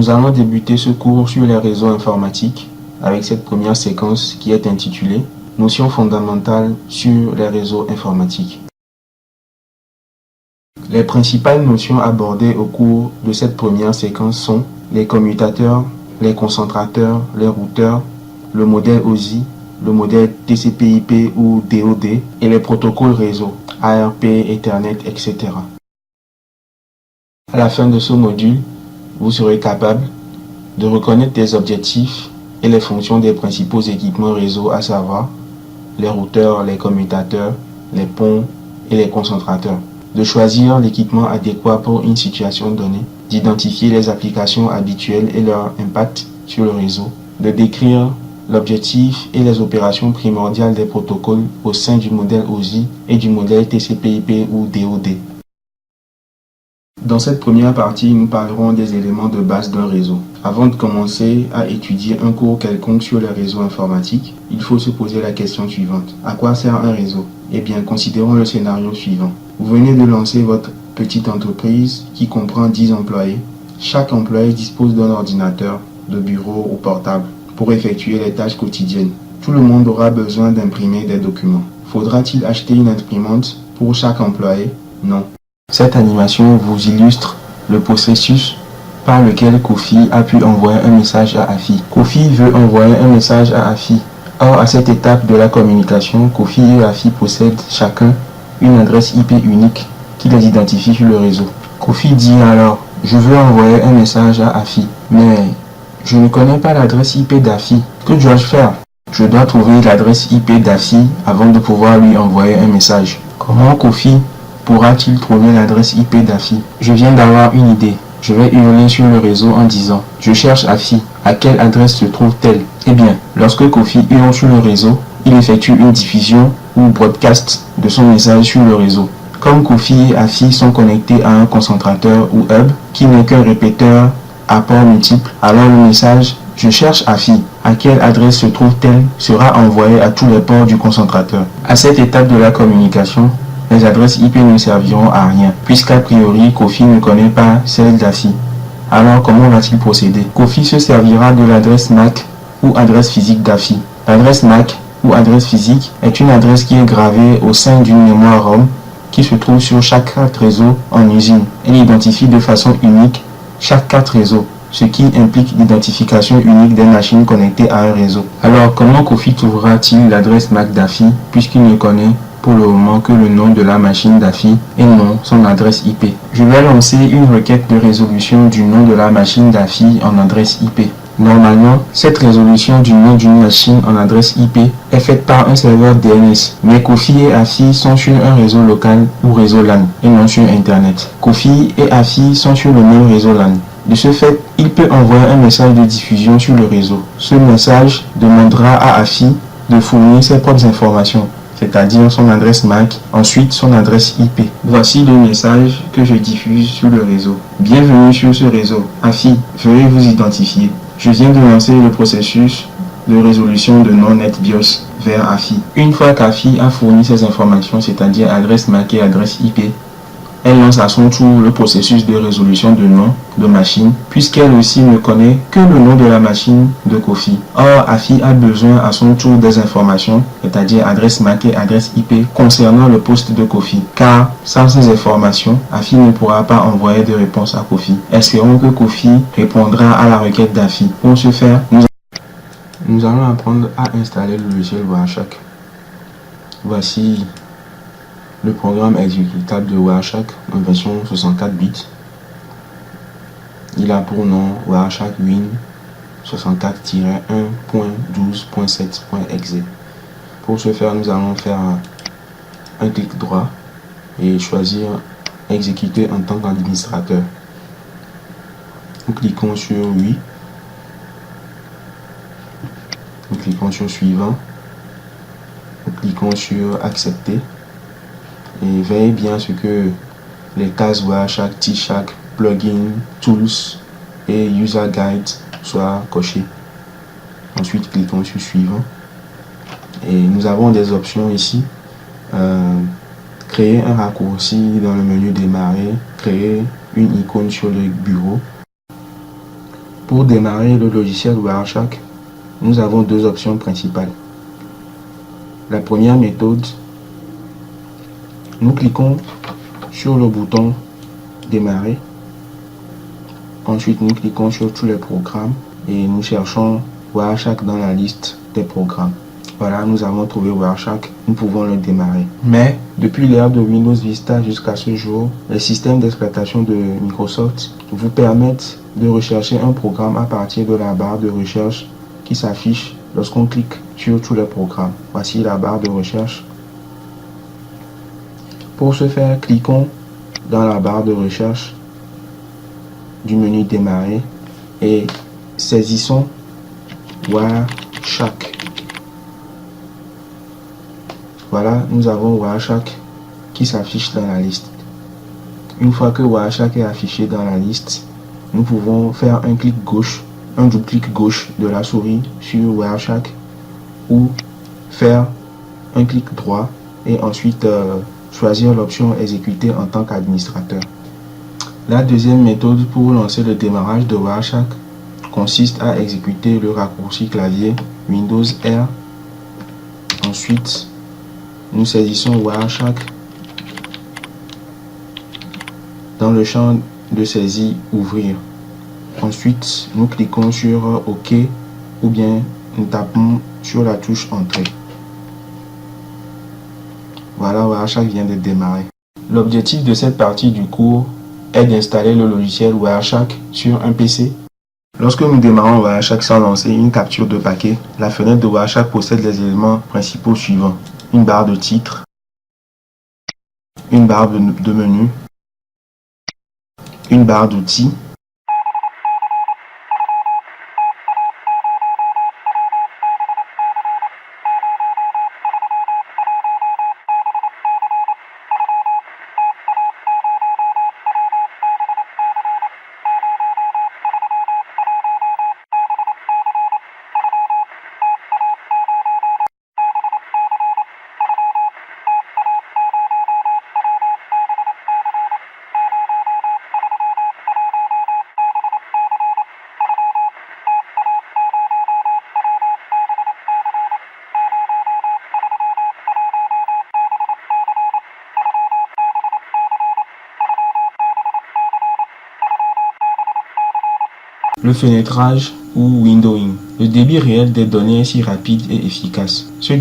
Nous allons débuter ce cours sur les réseaux informatiques avec cette première séquence qui est intitulée « Notions fondamentales sur les réseaux informatiques ». Les principales notions abordées au cours de cette première séquence sont les commutateurs, les concentrateurs, les routeurs, le modèle OSI, le modèle TCP/IP ou DoD et les protocoles réseau, ARP, Ethernet, etc. À la fin de ce module, vous serez capable de reconnaître des objectifs et les fonctions des principaux équipements réseau, à savoir les routeurs, les commutateurs, les ponts et les concentrateurs, de choisir l'équipement adéquat pour une situation donnée, d'identifier les applications habituelles et leur impact sur le réseau, de décrire l'objectif et les opérations primordiales des protocoles au sein du modèle OSI et du modèle TCP/IP ou DoD. Dans cette première partie, nous parlerons des éléments de base d'un réseau. Avant de commencer à étudier un cours quelconque sur les réseaux informatiques, il faut se poser la question suivante. À quoi sert un réseau? Eh bien, considérons le scénario suivant. Vous venez de lancer votre petite entreprise qui comprend 10 employés. Chaque employé dispose d'un ordinateur, de bureau ou portable pour effectuer les tâches quotidiennes. Tout le monde aura besoin d'imprimer des documents. Faudra-t-il acheter une imprimante pour chaque employé? Non. Cette animation vous illustre le processus par lequel Kofi a pu envoyer un message à Afi. Kofi veut envoyer un message à Afi. Or, à cette étape de la communication, Kofi et Afi possèdent chacun une adresse IP unique qui les identifie sur le réseau. Kofi dit alors « Je veux envoyer un message à Afi, mais je ne connais pas l'adresse IP d'Afi. Que dois-je faire? Je dois trouver l'adresse IP d'Afi avant de pouvoir lui envoyer un message. Comment Kofi pourra-t-il trouver l'adresse IP d'Afi? Je viens d'avoir une idée. Je vais hurler sur le réseau en disant « Je cherche Afi. À quelle adresse se trouve-t-elle » Eh bien, lorsque Kofi hurle sur le réseau, il effectue une diffusion ou broadcast de son message sur le réseau. Comme Kofi et Afi sont connectés à un concentrateur ou hub qui n'est qu'un répéteur à ports multiples, alors le message « Je cherche Afi. À quelle adresse se trouve-t-elle » sera envoyé à tous les ports du concentrateur. À cette étape de la communication, les adresses IP ne serviront à rien, puisqu'a priori, Kofi ne connaît pas celle d'Afi. Alors, comment va-t-il procéder? Kofi se servira de l'adresse MAC ou adresse physique d'Afi. L'adresse MAC ou adresse physique est une adresse qui est gravée au sein d'une mémoire ROM qui se trouve sur chaque carte réseau en usine. Elle identifie de façon unique chaque carte réseau, ce qui implique l'identification unique des machines connectées à un réseau. Alors, comment Kofi trouvera-t-il l'adresse MAC d'Afi puisqu'il ne connaît pour le moment que le nom de la machine d'Afi et non son adresse IP? Je vais lancer une requête de résolution du nom de la machine d'Afi en adresse IP. Normalement, cette résolution du nom d'une machine en adresse IP est faite par un serveur DNS, mais Kofi et Afi sont sur un réseau local ou réseau LAN et non sur Internet. Kofi et Afi sont sur le même réseau LAN. De ce fait, il peut envoyer un message de diffusion sur le réseau. Ce message demandera à Afi de fournir ses propres informations, c'est-à-dire son adresse MAC, ensuite son adresse IP. Voici le message que je diffuse sur le réseau. Bienvenue sur ce réseau. Afi, veuillez vous identifier. Je viens de lancer le processus de résolution de nom NetBIOS vers Afi. Une fois qu'Afi a fourni ces informations, c'est-à-dire adresse MAC et adresse IP, elle lance à son tour le processus de résolution de nom de machine, puisqu'elle aussi ne connaît que le nom de la machine de Kofi. Or, Afi a besoin à son tour des informations, c'est-à-dire adresse MAC et adresse IP, concernant le poste de Kofi. Car, sans ces informations, Afi ne pourra pas envoyer de réponse à Kofi. Espérons que Kofi répondra à la requête d'Afi. Pour ce faire, nous allons apprendre à installer le logiciel Wireshark. Voici le programme exécutable de Wireshark en version 64 bits. Il a pour nom Wireshark Win 64-1.12.7.exe. Pour ce faire, nous allons faire un clic droit et choisir exécuter en tant qu'administrateur. Nous cliquons sur oui. Nous cliquons sur suivant. Nous cliquons sur accepter. Et veillez bien à ce que les cases Wireshark, T-Shack, Plugin, Tools et User Guide soient cochées. Ensuite, cliquons sur suivant. Et nous avons des options ici. Créer un raccourci dans le menu démarrer, créer une icône sur le bureau. Pour démarrer le logiciel Wireshark, nous avons deux options principales. La première méthode, nous cliquons sur le bouton Démarrer. Ensuite, nous cliquons sur tous les programmes et nous cherchons Wireshark dans la liste des programmes. Voilà, nous avons trouvé Wireshark, nous pouvons le démarrer. Mais depuis l'ère de Windows Vista jusqu'à ce jour, les systèmes d'exploitation de Microsoft vous permettent de rechercher un programme à partir de la barre de recherche qui s'affiche lorsqu'on clique sur tous les programmes. Voici la barre de recherche. Pour ce faire, cliquons dans la barre de recherche du menu Démarrer et saisissons Wireshark. Voilà, nous avons Wireshark qui s'affiche dans la liste. Une fois que Wireshark est affiché dans la liste, nous pouvons faire un clic gauche, un double-clic gauche de la souris sur Wireshark ou faire un clic droit et ensuite choisir l'option exécuter en tant qu'administrateur. La deuxième méthode pour lancer le démarrage de Wireshark consiste à exécuter le raccourci clavier Windows R. Ensuite, nous saisissons Wireshark dans le champ de saisie Ouvrir. Ensuite, nous cliquons sur OK ou bien nous tapons sur la touche Entrée. Voilà, Wireshark vient de démarrer. L'objectif de cette partie du cours est d'installer le logiciel Wireshark sur un PC. Lorsque nous démarrons Wireshark sans lancer une capture de paquet, la fenêtre de Wireshark possède les éléments principaux suivants. Une barre de titre, une barre de menu, une barre d'outils, le fenêtrage ou windowing. Le débit réel des données est si rapide et efficace. Ce